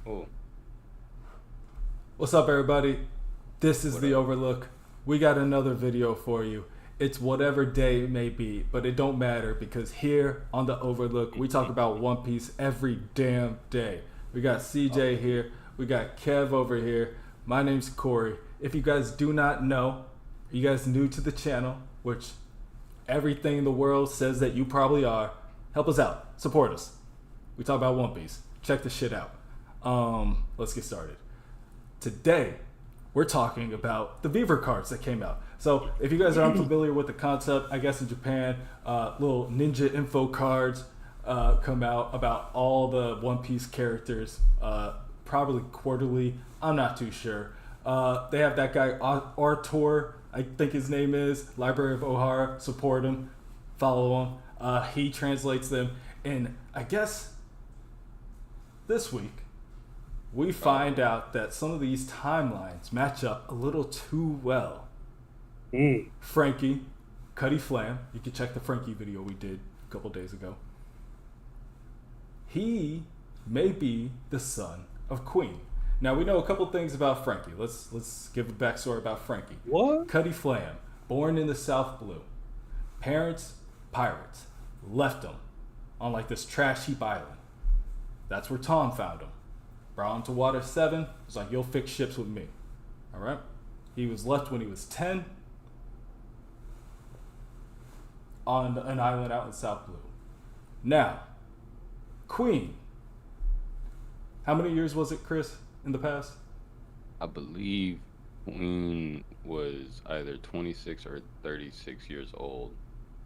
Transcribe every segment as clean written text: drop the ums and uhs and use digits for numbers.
Oh, What's up, everybody? This is what the up? Overlook. We got another video for you. It's whatever day it may be, but it don't matter because here on the Overlook, we talk about One Piece every damn day. We got Oh, CJ here. We got Kev over here. My name's Corey. If you guys do not know, you guys new to the channel, which everything in the world says that you probably are, help us out. Support us. We talk about One Piece. Check the shit out. Let's get started. Today, we're talking about the Weevil cards that came out. So, if you guys are unfamiliar with the concept, I guess in Japan, little ninja info cards come out about all the One Piece characters, probably quarterly. I'm not too sure. They have that guy Artor, I think his name is, Library of Ohara. Support him, follow him. He translates them, and I guess this week we find oh, out that some of these timelines match up a little too well. Mm. Franky, Cuddy Flam, you can check the Franky video we did a couple days ago. He may be the son of Queen. Now we know a couple things about Franky. Let's give a backstory about Franky. What? Cuddy Flam, born in the South Blue. Parents, pirates, left him on like this trash heap island. That's where Tom found him. Brought him to Water 7. Was like, you'll fix ships with me. Alright? He was left when he was 10 on an island out in South Blue. Now, Queen. How many years was it, Chris, in the past? I believe Queen was either 26 or 36 years old.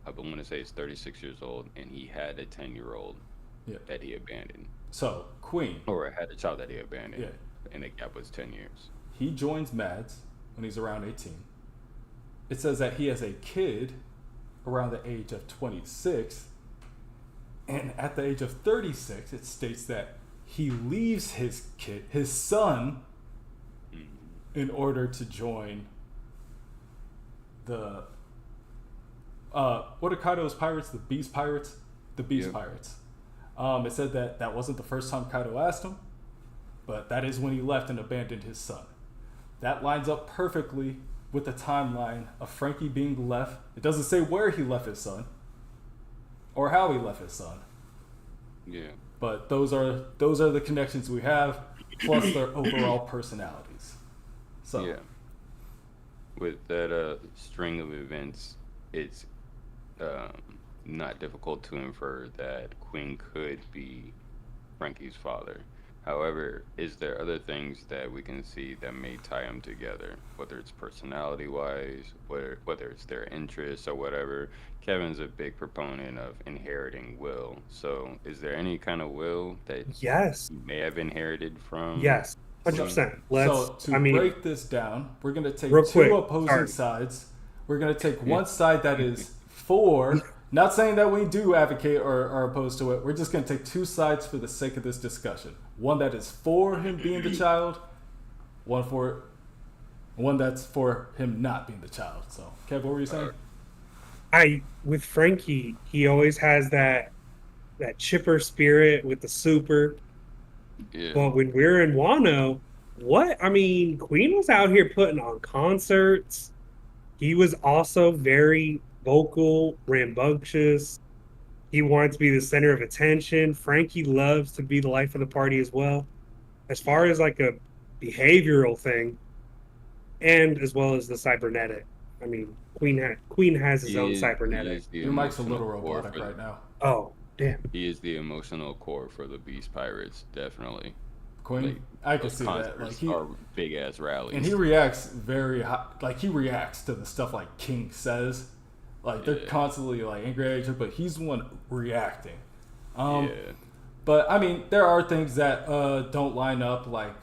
I want to say it's 36 years old, and he had a 10-year-old Yeah. that he abandoned, So, Queen. or had a child that he abandoned, Yeah. and the gap was 10 years. He joins Mads when he's around 18. It says that he has a kid around the age of 26. And at the age of 36, it states that he leaves his son, Mhm. in order to join the what are Kaido's pirates? The Beast Pirates? The Beast Yep. Pirates. It said that that wasn't the first time Kaido asked him, but that is when he left and abandoned his son. That lines up perfectly with the timeline of Franky being left. It doesn't say where he left his son or how he left his son, Yeah. but those are the connections we have, plus their overall personalities. So Yeah. With that string of events, it's not difficult to infer that Queen could be Franky's father. However, is there other things that we can see that may tie them together, whether it's personality wise, whether it's their interests or whatever? Kevin's a big proponent of inheriting will. So, is there any kind of will that Yes. he may have inherited from Yes. So, Queen? 100%. so to I mean, break this down, we're going to take real two quick. opposing Sorry. sides. We're going to take Yeah. one side that is for, not saying that we do advocate or are opposed to it. We're just going to take two sides for the sake of this discussion. One that is for him being the child, one that's for him not being the child. So, Kev, what were you saying? With Frankie, he always has that chipper spirit with the super. Yeah. But when we're in Wano, Queen was out here putting on concerts. He was also very vocal, rambunctious. He wanted to be the center of attention. Frankie loves to be the life of the party as well. As far as like a behavioral thing, and as well as the cybernetic. I mean, Queen has his own He cybernetic. is the Your mic's a emotional little core robotic for right now. Oh, damn. he is the emotional core for the Beast Pirates, definitely. Like Queen, I can those see that. Like concerts he are big ass and rallies. he reacts very hot. Like he reacts to the stuff like King says. Like they're Yeah. constantly like angry at each other, but he's the one reacting. Yeah. But I mean, there are things that don't line up. Like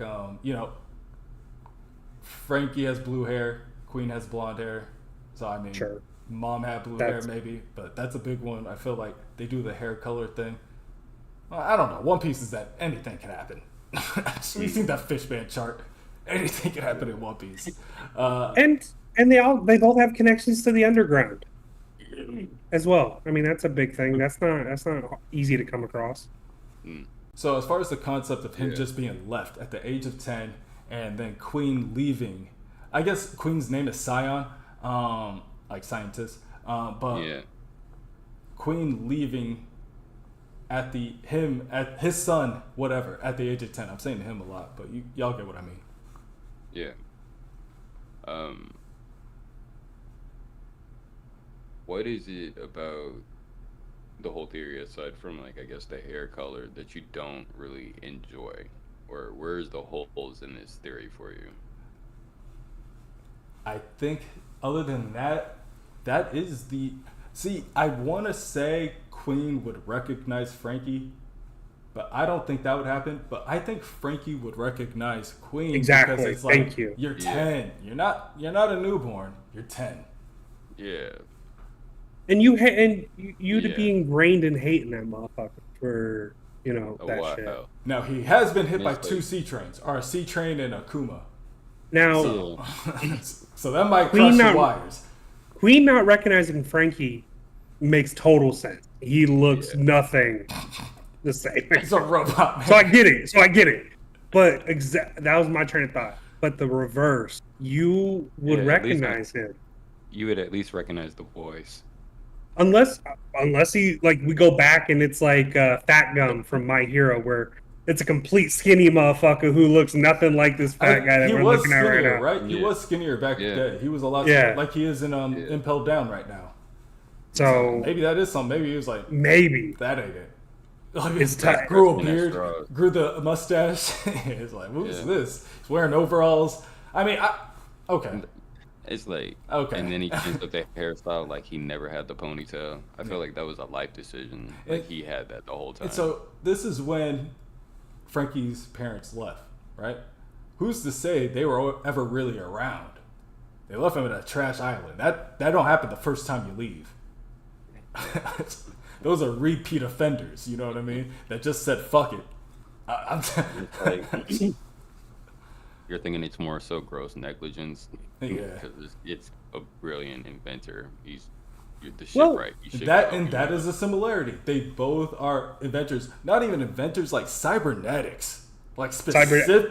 Frankie has blue hair, Queen has blonde hair. So I mean, Sure. Mom had blue hair That's maybe, but that's a big one. I feel like they do the hair color thing. Well, I don't know. One Piece is that anything can happen. We've seen that fishman chart. Anything can happen in One Piece. Uh, and they both have connections to the underground as well. I mean, that's a big thing. That's not easy to come across. Mm. So as far as the concept of him Yeah. just being left at the age of 10 and then Queen leaving, I guess Queen's name is Scion, like scientist, but Yeah. Queen leaving at his son, whatever, at the age of 10. I'm saying him a lot, but y'all get what I mean. Yeah. Um, what is it about the whole theory, aside from like I guess the hair color, that you don't really enjoy, or where's the holes in this theory for you? I think other than that, that is the see. I want to say Queen would recognize Franky, but I don't think that would happen. But I think Franky would recognize Queen Exactly. because it's like Thank you. you're Yeah. 10. You're not a newborn. You're 10. Yeah. And you to Yeah. be ingrained in hating that motherfucker for A that shit. while. Now he has been hit by It's two like- sea trains, or a sea train and a Kuma. Now, So, so that might Queen crush the not- wires. Queen not recognizing Franky makes total sense. He looks Yeah. nothing the same. He's a robot, man. So I get it. But that was my train of thought. But the reverse, you would Yeah, at least recognize him. You would at least recognize the voice. Unless he, like, we go back and it's like Fat Gum from My Hero, where it's a complete skinny motherfucker who looks nothing like this fat guy that he we're was looking at right skinnier, now. right? He Yeah. was skinnier back in Yeah. the day. He was a lot Yeah. skinnier, like he is in Yeah. Impelled Down right now. So Maybe that is something. Maybe he was like, maybe. that ain't it. Like, It's tight. grew a Grasping at beard, straws. grew the mustache. It's like, who's Yeah. this? He's wearing overalls. I mean, okay. It's like, Okay. and then he changed up the hairstyle, like he never had the ponytail. I feel like that was a life decision. Like he had that the whole time. And so this is when Franky's parents left, right? Who's to say they were ever really around? They left him at a trash island. That don't happen the first time you leave. Those are repeat offenders. You know what I mean? That just said fuck it. It's like you're thinking it's more so gross negligence. Yeah. Because it's a brilliant inventor. You're the shit Well, right. You should that go. and that is a similarity. They both are inventors. Not even inventors, like cybernetics, like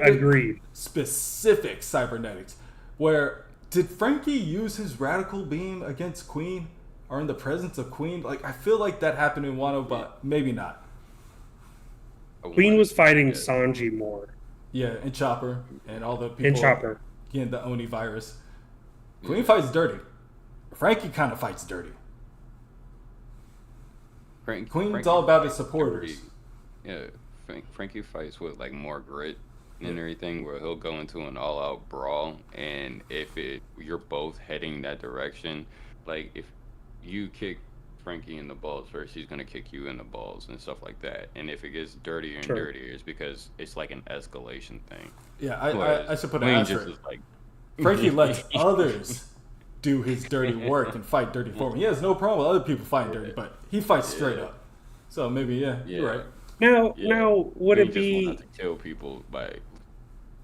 Agreed. specific cybernetics. Where did Franky use his radical beam against Queen, or in the presence of Queen? Like I feel like that happened in Wano, but maybe not. Queen was fighting Yeah. Sanji more. Yeah, and Chopper and all the people And Chopper. getting the Oni virus. Queen fights dirty. Franky kind of fights dirty. Queen's Franky all about his fights supporters. dirty. Yeah, Franky fights with like more grit and everything, where he'll go into an all-out brawl, and if you're both heading that direction, like if you kick Franky in the balls first, he's gonna kick you in the balls and stuff like that. And if it gets dirtier and Sure. dirtier, it's because it's like an escalation thing. Yeah, I Whereas should put an Queen asterisk. just is like Franky lets others do his dirty work and fight dirty for him. He has no problem with other people fighting dirty, but he fights straight Yeah. up. So maybe, yeah, you're Yeah. right. Now, Yeah. now, would Queen it just be wants to kill people by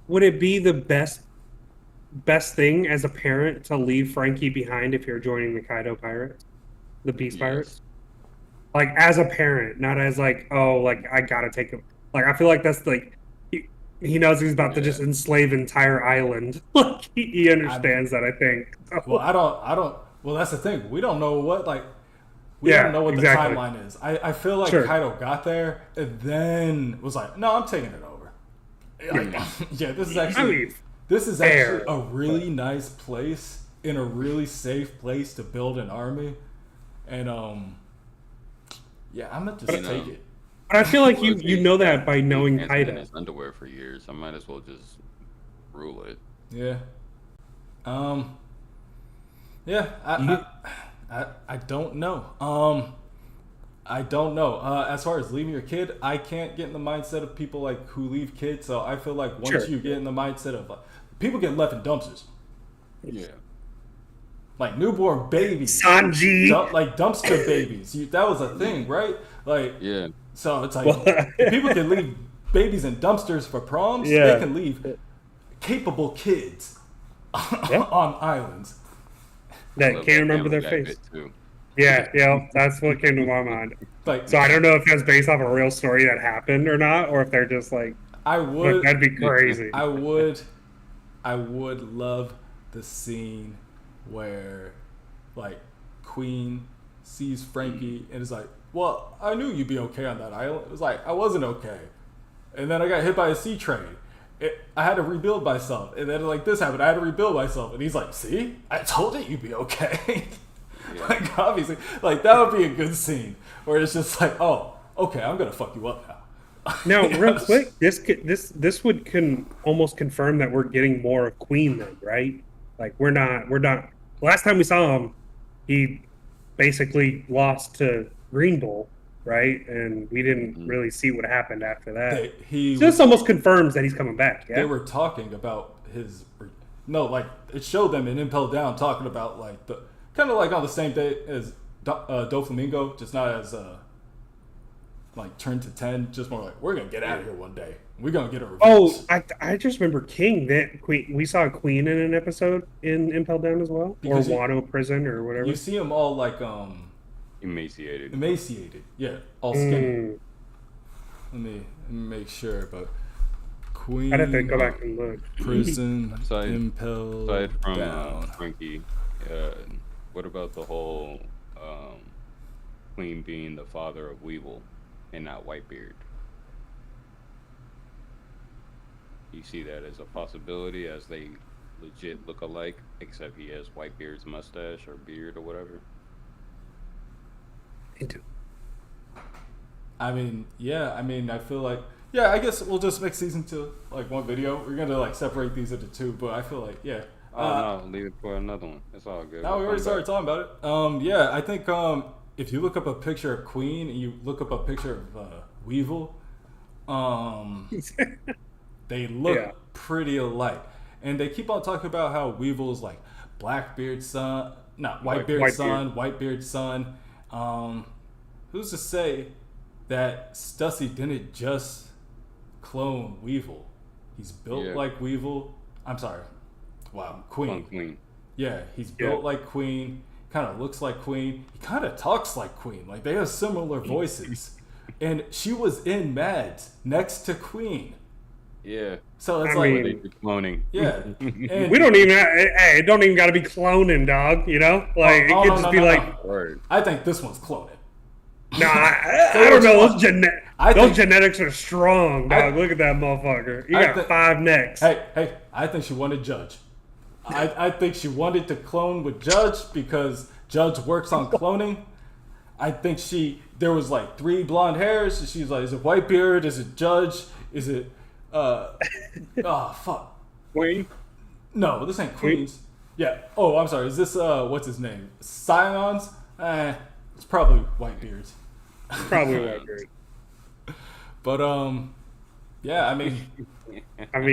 the best thing as a parent to leave Franky behind if you're joining the Kaido Pirates, the Beast Yes. Pirates? Like as a parent, not as like, oh, like I gotta take him. Like I feel like that's like he knows he's about to Yeah. just enslave an entire island. Like he understands that. I think. Well, I don't. Well, that's the thing. We don't know what We Yeah, don't know what exactly. the timeline is. I feel like Sure. Kaido got there and then was like, no, I'm taking it over. Like, yeah, this is I actually mean, this is fair, actually a really nice place in a really safe place to build an army, and yeah, I'm gonna just You know, take it. but I feel like Well, you know that by knowing He's been in Kaido. his underwear for years. I might as well just rule it. Yeah. Yeah. I don't know. I don't know. As far as leaving your kid, I can't get in the mindset of people like who leave kids. So I feel like once Sure. you get in the mindset of people get left in dumpsters, Yeah. like newborn babies, Sanji. like dumpster babies. That was a thing, right? Like, Yeah. so it's like Well- if people can leave babies in dumpsters for proms. Yeah. They can leave capable kids Yeah. on islands. That Love can't remember Family their Guy face. bit, too. Yeah, that's what came to my mind. Like, So I don't know if that's based off a real story that happened or not, or if they're just like, I look, would, that'd be crazy. I would, I would love the scene where, like, Queen sees Franky and is like, "Well, I knew you'd be okay on that island." It was like I wasn't okay, and then I got hit by a sea train. I had to rebuild myself, and then like this happened. I had to rebuild myself, and he's like, "See, I told it you'd be okay." Yeah. Like obviously, like that would be a good scene where it's just like, "Oh, okay, I'm gonna fuck you up now." Now, real quick, this would almost confirm that we're getting more of Queen then, right? Like we're not. Last time we saw him, he basically lost to Green Bull, right? And we didn't really see what happened after that. He So this almost confirms that he's coming back. Yeah. They were talking about his no, like it showed them in Impel Down talking about like the kind of like on the same day as Doflamingo, just not as like turned to 10, just more like we're gonna get out of here one day. We're gonna get a revenge. Oh, I just remember King that Queen. We saw Queen in an episode in Impel Down as well, Because or Wano Prison or whatever. You see them all like Emaciated. yeah, all skinny. Let me make sure, but Queen. I'd have to go back and look. Prison, Aside from Down. Franky, what about the whole Queen being the father of Weevil and not Whitebeard? You see that as a possibility, as they legit look alike, except he has Whitebeard's mustache or beard or whatever. I mean, yeah. I mean, I feel like, yeah. I guess we'll just make season 2 like one video. We're gonna like separate these into 2, but I feel like, yeah. Oh no, leave it for another one. It's all good. Now we already started talking about it. Yeah, I think if you look up a picture of Queen and you look up a picture of Weevil, they look pretty alike, and they keep on talking about how Weevil's like Blackbeard's son, not Whitebeard's son, Whitebeard's son. Who's to say that Stussy didn't just clone Weevil? He's built like Weevil. I'm sorry. Wow, Queen. Yeah, he's built like Queen. Kind of looks like Queen. He kind of talks like Queen. Like they have similar voices. And she was in Mads next to Queen. Yeah. So it's cloning. Yeah. And We don't even. Hey, it don't even got to be cloning, dog. You know, like it could just be like. Word. I think this one's cloning. Nah, I don't know. Those genetics are strong, dog. Look at that motherfucker. He got 5 necks. Hey, I think she wanted Judge. I think she wanted to clone with Judge because Judge works on cloning. I think there was like 3 blonde hairs. So she's like, is it Whitebeard? Is it Judge? Is it oh fuck. Queen? No, this ain't Queens. Yeah. Oh, I'm sorry. Is this what's his name? Scions? It's probably Whitebeards. Probably Whitebeard. But yeah, I mean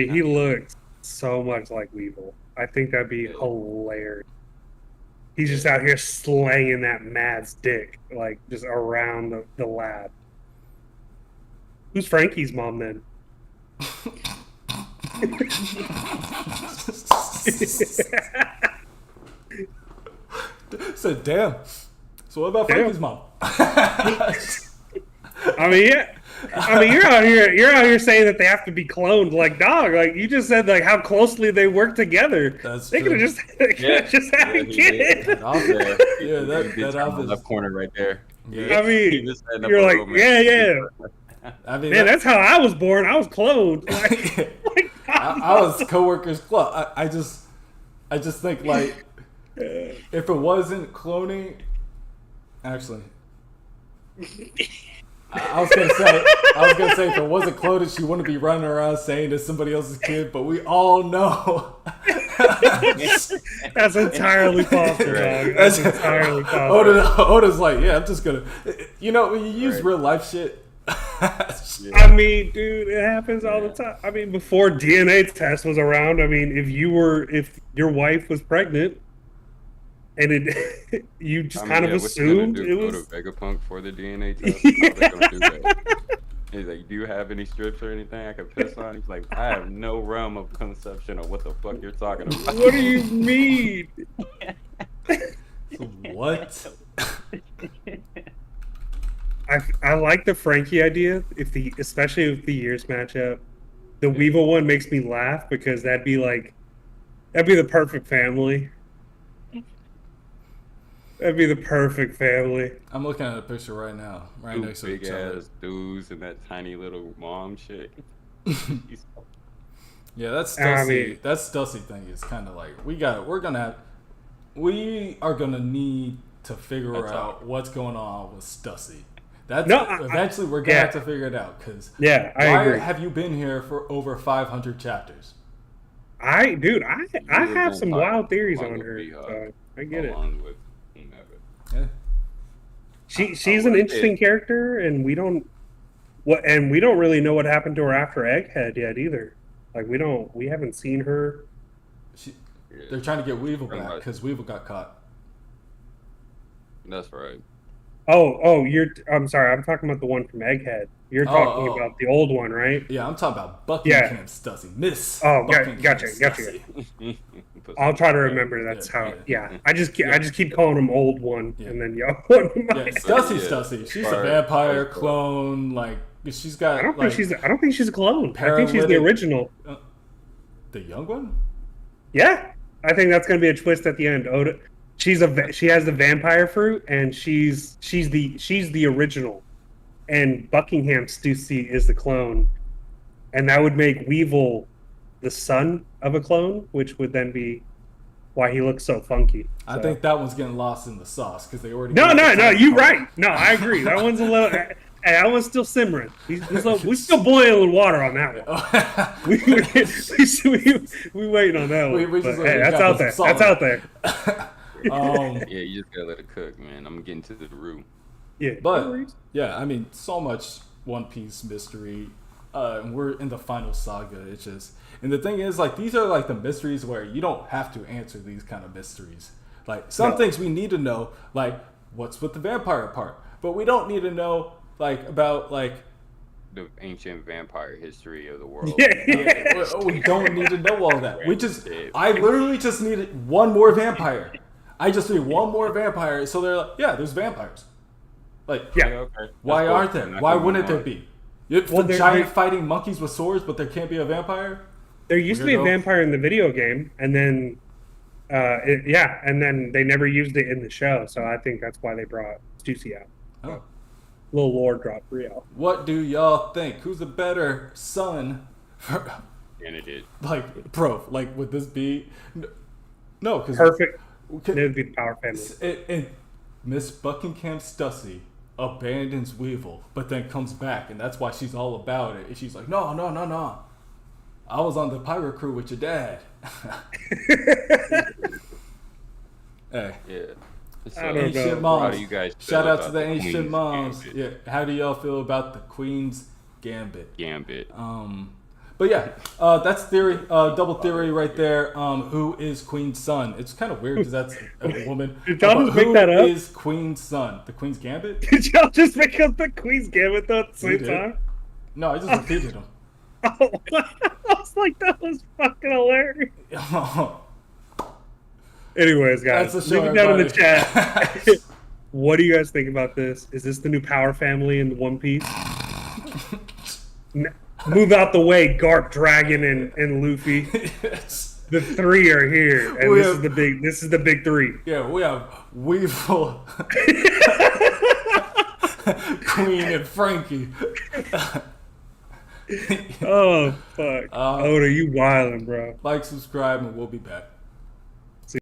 he looks so much like Weevil. I think that'd be hilarious. He's just out here slaying that Mads dick, like just around the lab. Who's Franky's mom then? So damn. So what about Franky's mom? I mean, yeah. I mean, you're out here saying that they have to be cloned, like dog. Like you just said, like how closely they work together. They could have just had a kid. Yeah, that obvious left corner right there. Yeah. I mean, you're like, yeah. I mean, man, that's how I was born. I was cloned. Like, I was coworkers club. I just think like if it wasn't cloning, actually. I was gonna say if it wasn't cloning, she wouldn't be running around saying it's somebody else's kid. But we all know that's entirely possible, dog. That's entirely possible. Oda's like, yeah, I'm just gonna, when you use real life shit. I mean, dude, it happens all the time. I mean, before DNA test was around, I mean, if your wife was pregnant. And you just kind of assumed it was. Go to Vegapunk for the DNA test. How they gonna do that? He's like, "Do you have any strips or anything I could piss on?" He's like, "I have no realm of conception of what the fuck you're talking about." What do you mean? What? I like the Franky idea. Especially if the years match up, the Weevil one makes me laugh because that'd be the perfect family. That'd be the perfect family. I'm looking at a picture right now, right Two next to big each other. ass dudes and that tiny little mom shit. Yeah, that's I Stussy. mean- That Stussy thing is kind of like we are gonna need to figure That's all. out what's going on with Stussy. That's No, eventually we're gonna yeah. have to figure it out because Yeah, I why agree. have you been here for over 500 chapters? I You have were some vampire wild theories along on with her. Beehive, So I get it. along with whomever. Yeah. She's I an like interesting it. character, and we don't really know what happened to her after Egghead yet either. Like we haven't seen her. She, Yeah, they're trying to get Weevil pretty back much. because Weevil got caught. That's right. I'm sorry, I'm talking about the one from Egghead. You're talking Oh. about the old one, right? Yeah, I'm talking about Buckingham Yeah. Stussy. Miss Oh, Buckingham gotcha. Stussy. Put I'll some try to respect. remember that's Yeah, how. yeah. Yeah, I just Yeah. keep calling him old one, Yeah. and then young one. Yeah, Stussy, Yeah. Stussy. She's a Fire. vampire Fire. clone. Like she's got. I don't like, think she's a clone. I think she's the paralytic- original. the young one. Yeah, I think that's going to be a twist at the end. Oda, she has the vampire fruit, and she's the original, and Buckingham Stussy is the clone, and that would make Weevil the son of a clone, which would then be why he looks so funky. I So- think that one's getting lost in the sauce because they already. No, gave no, the no. title You card. right. No, I agree. That one's a little. Hey, that one's still simmering. We're still boiling water on that one. We waiting on that one. We just But, let hey, it that's go out for there. some That's salt. out there. Yeah, you just gotta let it cook, man. I'm getting to the root. Yeah, But yeah, I mean, so much One Piece mystery. And we're in the final saga. It's just, and the thing is, like, these are like the mysteries where you don't have to answer these kind of mysteries. Like some No. things we need to know, like what's with the vampire part, but we don't need to know like about like The ancient vampire history of the world. yeah. we don't need to know all that. I literally just needed one more vampire. I just need one more vampire. So they're like, yeah, there's vampires. Like, Yeah. Okay. why That's cool. aren't there? And I Why can wouldn't move there on. be? If Well, the they're- giant they're- fighting monkeys with swords, but there can't be a vampire? There used to be a Weirdo. vampire in the video game, and then, and then they never used it in the show. So I think that's why they brought Stussy out. Oh. Little lore drop for y'all. What do y'all think? Who's a better son? Candidate. Like, bro, like, would this be? No, because Perfect. It would be the Power Family. and Miss Buckingham Stussy abandons Weevil, but then comes back, and that's why she's all about it. And she's like, no, no, no, no. I was on the pirate crew with your dad. Hey, Yeah. So, I don't know. ancient How moms. do you guys feel Shout out about to the the ancient Queen's moms. Gambit? Yeah. How do y'all feel about the Queen's Gambit? Gambit. But yeah, that's theory, double theory right there. Who is Queen's son? It's kind of weird because that's a woman. Did y'all But just make who that up? is Queen's son? The Queen's Gambit? Did y'all just make up the Queen's Gambit though at the We same did. time? No, I just repeated them. Oh, I was like, that was fucking hilarious. Anyways, guys, That's the show, leave it down in the everybody. chat. What do you guys think about this? Is this the new Power Family in One Piece? Move out the way, Garp, Dragon, and Luffy. Yes. The three are here, and We this have- is the big. This is the big three. Yeah, we have Weevil, Queen, and Franky. Oh fuck! Oda, you wildin', bro. Like, subscribe, and we'll be back.